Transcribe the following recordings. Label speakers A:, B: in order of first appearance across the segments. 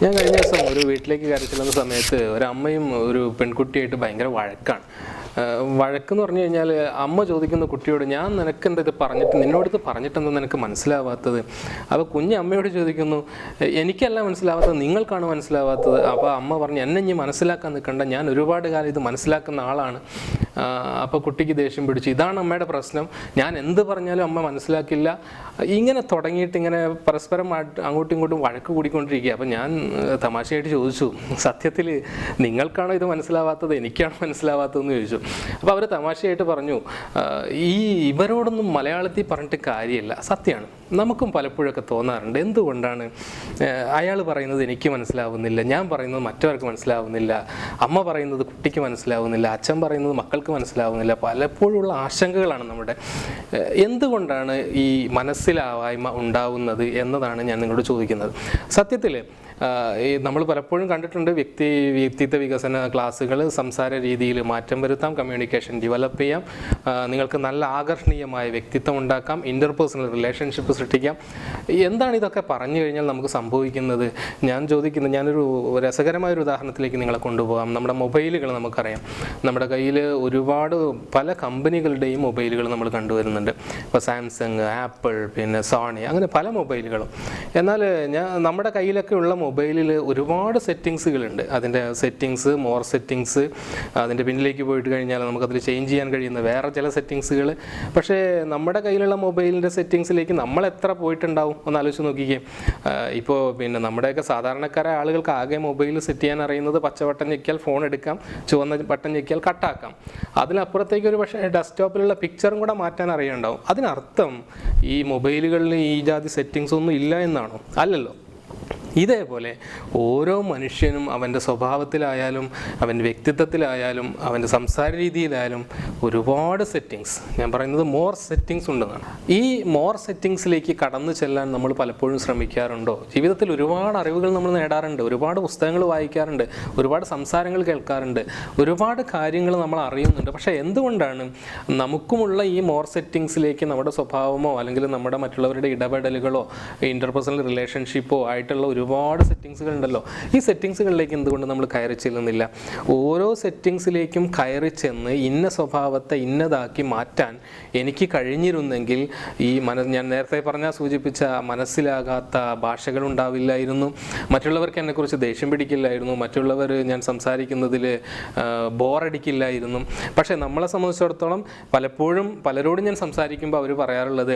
A: ഞാൻ കഴിഞ്ഞ ദിവസം ഒരു വീട്ടിലേക്ക് കയറി ചെല്ലുന്ന സമയത്ത് ഒരമ്മയും ഒരു പെൺകുട്ടിയായിട്ട് ഭയങ്കര വഴക്കാണ്. വഴക്കെന്ന് പറഞ്ഞു കഴിഞ്ഞാൽ അമ്മ ചോദിക്കുന്ന കുട്ടിയോട്, ഞാൻ നിനക്കെന്താ ഇത് പറഞ്ഞിട്ട് നിന്നോടത്ത് പറഞ്ഞിട്ടെന്താ നിനക്ക് മനസ്സിലാവാത്തത്? അപ്പോൾ കുഞ്ഞ് അമ്മയോട് ചോദിക്കുന്നു, എനിക്കല്ല മനസ്സിലാവാത്തത്, നിങ്ങൾക്കാണ് മനസ്സിലാവാത്തത്. അപ്പോൾ അമ്മ പറഞ്ഞു, എന്നെ ഇനി മനസ്സിലാക്കാൻ നിൽക്കണ്ട, ഞാൻ ഒരുപാട് കാലം ഇത് മനസ്സിലാക്കുന്ന ആളാണ്. അപ്പോൾ കുട്ടിക്ക് ദേഷ്യം പിടിച്ചു. ഇതാണ് അമ്മയുടെ പ്രശ്നം, ഞാൻ എന്ത് പറഞ്ഞാലും അമ്മ മനസ്സിലാക്കില്ല. ഇങ്ങനെ തുടങ്ങിയിട്ട് ഇങ്ങനെ പരസ്പരം അങ്ങോട്ടും ഇങ്ങോട്ടും വഴക്ക് കൂടിക്കൊണ്ടിരിക്കുക. അപ്പോൾ ഞാൻ തമാശയായിട്ട് ചോദിച്ചു, സത്യത്തിൽ നിങ്ങൾക്കാണോ ഇത് മനസ്സിലാവാത്തത്, എനിക്കാണോ മനസ്സിലാവാത്തതെന്ന് ചോദിച്ചു. അപ്പോൾ അവർ തമാശയായിട്ട് പറഞ്ഞു, ഇവരോടൊന്നും മലയാളത്തിൽ പറഞ്ഞിട്ട് കാര്യമില്ല, സത്യമാണ്. നമുക്കും പലപ്പോഴൊക്കെ തോന്നാറുണ്ട്, എന്തുകൊണ്ടാണ് അയാൾ പറയുന്നത് എനിക്ക് മനസ്സിലാവുന്നില്ല, ഞാൻ പറയുന്നത് മറ്റവർക്ക് മനസ്സിലാവുന്നില്ല, അമ്മ പറയുന്നത് കുട്ടിക്ക് മനസ്സിലാവുന്നില്ല, അച്ഛൻ പറയുന്നത് മക്കൾക്ക് മനസ്സിലാവുന്നില്ല. പലപ്പോഴുള്ള ആശങ്കകളാണ് നമ്മുടെ. എന്തുകൊണ്ടാണ് ഈ മനസ്സിലാവായ്മ ഉണ്ടാവുന്നത് എന്നതാണ് ഞാൻ നിങ്ങളോട് ചോദിക്കുന്നത്. സത്യത്തിൽ നമ്മൾ പലപ്പോഴും കണ്ടിട്ടുണ്ട്, വ്യക്തിത്വ വികസന ക്ലാസ്സുകൾ, സംസാര രീതിയിൽ മാറ്റം വരുത്താം, കമ്മ്യൂണിക്കേഷൻ ഡെവലപ്പ് ചെയ്യാം, നിങ്ങൾക്ക് നല്ല ആകർഷണീയമായ വ്യക്തിത്വം ഉണ്ടാക്കാം, ഇൻ്റർപേഴ്സണൽ റിലേഷൻഷിപ്പ് സൃഷ്ടിക്കാം. എന്താണ് ഇതൊക്കെ പറഞ്ഞു കഴിഞ്ഞാൽ നമുക്ക് സംഭവിക്കുന്നത്? ഞാൻ ചോദിക്കുന്നത്, ഞാനൊരു രസകരമായൊരു ഉദാഹരണത്തിലേക്ക് നിങ്ങളെ കൊണ്ടുപോകാം. നമ്മുടെ മൊബൈലുകൾ നമുക്കറിയാം, നമ്മുടെ കയ്യിൽ ഒരുപാട് പല കമ്പനികളുടെയും മൊബൈലുകൾ നമ്മൾ കണ്ടുവരുന്നുണ്ട്. ഇപ്പോൾ സാംസങ്, ആപ്പിൾ, പിന്നെ സോണി, അങ്ങനെ പല മൊബൈലുകളും. എന്നാൽ നമ്മുടെ കയ്യിലൊക്കെ ഉള്ള മൊബൈലിൽ ഒരുപാട് സെറ്റിങ്സുകളുണ്ട്. അതിൻ്റെ സെറ്റിങ്സ്, മോർ സെറ്റിങ്സ്, അതിൻ്റെ പിന്നിലേക്ക് പോയിട്ട് കഴിഞ്ഞാൽ നമുക്കതിൽ ചേഞ്ച് ചെയ്യാൻ കഴിയുന്ന വേറെ ചില സെറ്റിങ്സുകൾ. പക്ഷേ നമ്മുടെ കയ്യിലുള്ള മൊബൈലിൻ്റെ സെറ്റിങ്സിലേക്ക് നമ്മൾ എത്ര പോയിട്ടുണ്ടാവും ഒന്ന് ആലോചിച്ച് നോക്കിക്കേ. ഇപ്പോൾ പിന്നെ നമ്മുടെയൊക്കെ സാധാരണക്കാരായ ആളുകൾക്ക് ആകെ മൊബൈൽ സെറ്റ് ചെയ്യാൻ അറിയുന്നത് പച്ച ബട്ടൺ ഞെക്കിയാൽ ഫോൺ എടുക്കാം, ചുവന്ന ബട്ടൺ ഞെക്കിയാൽ കട്ടാക്കാം. അതിനപ്പുറത്തേക്ക് ഒരു പക്ഷേ ഡെസ്ക്ടോപ്പിലുള്ള പിക്ചറും കൂടെ മാറ്റാൻ അറിയുണ്ടാവും. അതിനർത്ഥം ഈ മൊബൈലുകളിൽ ഈ ജാതി സെറ്റിങ്സ് ഒന്നും ഇല്ല എന്നാണോ? അല്ലല്ലോ. ഇതേപോലെ ഓരോ മനുഷ്യനും അവൻ്റെ സ്വഭാവത്തിലായാലും അവൻ്റെ വ്യക്തിത്വത്തിലായാലും അവൻ്റെ സംസാര രീതിയിലായാലും ഒരുപാട് സെറ്റിങ്സ്, ഞാൻ പറയുന്നത് മോർ സെറ്റിങ്സ് ഉണ്ടെന്നാണ്. ഈ മോർ സെറ്റിങ്സിലേക്ക് കടന്നു ചെല്ലാൻ നമ്മൾ പലപ്പോഴും ശ്രമിക്കാറുണ്ടോ? ജീവിതത്തിൽ ഒരുപാട് അറിവുകൾ നമ്മൾ നേടാറുണ്ട്, ഒരുപാട് പുസ്തകങ്ങൾ വായിക്കാറുണ്ട്, ഒരുപാട് സംസാരങ്ങൾ കേൾക്കാറുണ്ട്, ഒരുപാട് കാര്യങ്ങൾ നമ്മൾ അറിയുന്നുണ്ട്. പക്ഷേ എന്തുകൊണ്ടാണ് നമുക്കുമുള്ള ഈ മോർ സെറ്റിങ്സിലേക്ക് നമ്മുടെ സ്വഭാവമോ അല്ലെങ്കിൽ നമ്മുടെ മറ്റുള്ളവരുടെ ഇടപെടലുകളോ ഇൻ്റർപേഴ്സണൽ റിലേഷൻഷിപ്പോ ആയിട്ടുള്ള ഒരുപാട് സെറ്റിങ്സുകൾ ഉണ്ടല്ലോ, ഈ സെറ്റിങ്സുകളിലേക്ക് എന്തുകൊണ്ട് നമ്മൾ കയറി ചെല്ലുന്നില്ല? ഓരോ സെറ്റിങ്സിലേക്കും കയറി ചെന്ന് ഇന്ന സ്വഭാവത്തെ ഇന്നതാക്കി മാറ്റാൻ എനിക്ക് കഴിഞ്ഞിരുന്നെങ്കിൽ ഞാൻ നേരത്തെ സൂചിപ്പിച്ച മനസ്സിലാകാത്ത ഭാഷകൾ ഉണ്ടാവില്ലായിരുന്നു, മറ്റുള്ളവർക്ക് എന്നെക്കുറിച്ച് ദേഷ്യം പിടിക്കില്ലായിരുന്നു, മറ്റുള്ളവർ ഞാൻ സംസാരിക്കുന്നതിൽ ബോറടിക്കില്ലായിരുന്നു. പക്ഷേ നമ്മളെ സംബന്ധിച്ചിടത്തോളം പലപ്പോഴും പലരോടും ഞാൻ സംസാരിക്കുമ്പോൾ അവർ പറയാറുള്ളത്,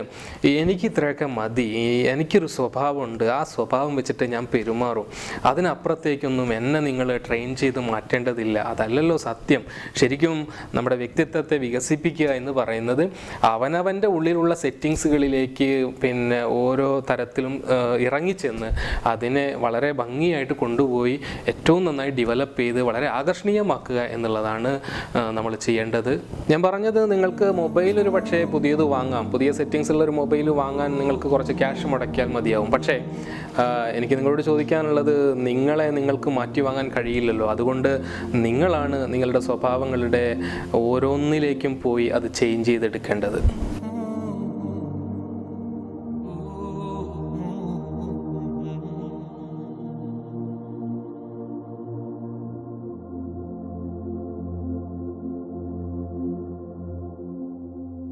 A: എനിക്ക് ഇത്രയൊക്കെ മതി, എനിക്കൊരു സ്വഭാവമുണ്ട്, ആ സ്വഭാവം വെച്ചിട്ട് ഞാൻ പെരുമാറും, അതിനപ്പുറത്തേക്കൊന്നും എന്നെ നിങ്ങൾ ട്രെയിൻ ചെയ്ത് മാറ്റേണ്ടതില്ല. അതല്ലല്ലോ സത്യം. ശരിക്കും നമ്മുടെ വ്യക്തിത്വത്തെ വികസിപ്പിക്കുക എന്ന് പറയുന്നത് അവനവൻ്റെ ഉള്ളിലുള്ള സെറ്റിങ്സുകളിലേക്ക് പിന്നെ ഓരോ തരത്തിലും ഇറങ്ങിച്ചെന്ന് അതിനെ വളരെ ഭംഗിയായിട്ട് കൊണ്ടുപോയി ഏറ്റവും നന്നായി ഡെവലപ്പ് ചെയ്ത് വളരെ ആകർഷണീയമാക്കുക എന്നുള്ളതാണ് നമ്മൾ ചെയ്യേണ്ടത്. ഞാൻ പറഞ്ഞത്, നിങ്ങൾക്ക് മൊബൈൽ ഒരു പക്ഷേ പുതിയത് വാങ്ങാം, പുതിയ സെറ്റിങ്സ് ഉള്ള ഒരു മൊബൈൽ വാങ്ങാൻ നിങ്ങൾക്ക് കുറച്ച് ക്യാഷ് മുടക്കിയാൽ മതിയാവും. പക്ഷേ എനിക്ക് നിങ്ങളോട് ചോദിക്കാനുള്ളത്, നിങ്ങൾക്ക് മാറ്റി വാങ്ങാൻ കഴിയില്ലല്ലോ. അതുകൊണ്ട് നിങ്ങളാണ് നിങ്ങളുടെ സ്വഭാവങ്ങളുടെ ഓരോന്നിലേക്കും പോയി അത് ചേഞ്ച് ചെയ്തെടുക്കേണ്ടത്.